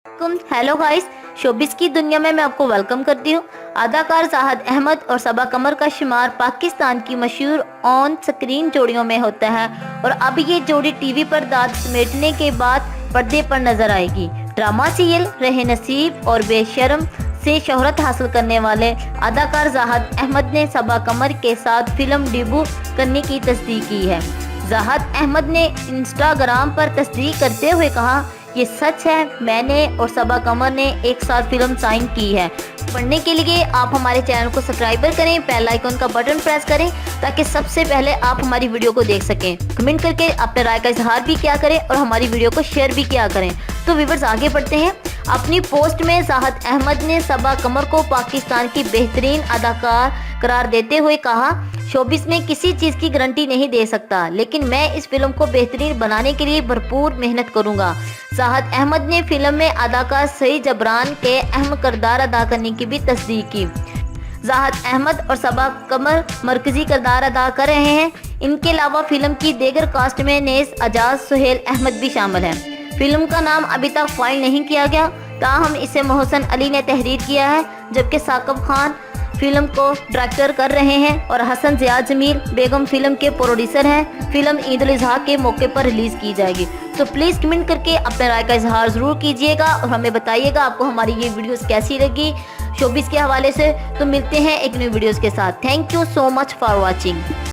Hello guys, showbiz की दुनिया में मैं आपको वेलकम करती हूँ। अदाकार ज़ाहिद अहमद और सबा कमर का शुमार पाकिस्तान की मशहूर ऑन स्क्रीन जोड़ियों में होता है और अब ये जोड़ी टीवी पर दांत समेटने के बाद पर्दे पर नजर आएगी। ड्रामा सीरियल रहे नसीब और बेशर्म से शोहरत हासिल करने वाले अदाकार ज़ाहिद अहमद ने सबा कमर के साथ फिल्म डेब्यू करने की तस्दीक की है। ज़ाहिद अहमद ने इंस्टाग्राम पर तस्दीक करते हुए कहा, ये सच है, मैंने और सबा कमर ने एक साथ फिल्म साइन की है। पढ़ने के लिए आप हमारे चैनल को सब्सक्राइब करें, बेल आइकन का बटन प्रेस करें ताकि सबसे पहले आप हमारी वीडियो को देख सकें। कमेंट करके अपने राय का इजहार भी किया करें और हमारी वीडियो को शेयर भी किया करें। तो व्यूअर्स, आगे बढ़ते हैं। अपनी पोस्ट में ज़ाहिद अहमद ने सबा कमर को पाकिस्तान की बेहतरीन अदाकार करार देते हुए कहा, शोबिस में किसी चीज़ की गारंटी नहीं दे सकता, लेकिन मैं इस फिल्म को बेहतरीन बनाने के लिए भरपूर मेहनत करूंगा। ज़ाहिद अहमद ने फिल्म में अदाकार सईद जबरान के अहम किरदार अदा करने की भी तस्दीक की। ज़ाहिद अहमद और सबा कमर मरकजी किरदार अदा कर रहे हैं। इनके अलावा फिल्म की दीगर कास्ट में नेस अजाज सुहेल अहमद भी शामिल हैं। फिल्म का नाम अभी तक फाइल नहीं किया गया, ताहम इसे मोहसन अली ने तहरीर किया है, जबकि साकिब खान फिल्म को डायरेक्टर कर रहे हैं और हसन ज़िया जमील बेगम फिल्म के प्रोड्यूसर हैं। फिल्म ईद उल अज़हा के मौके पर रिलीज की जाएगी। तो प्लीज़ कमेंट करके अपने राय का इजहार ज़रूर कीजिएगा और हमें बताइएगा आपको हमारी ये वीडियोस कैसी लगी शोबिस के हवाले से। तो मिलते हैं एक न्यू वीडियोस के साथ। Thank you so much for watching.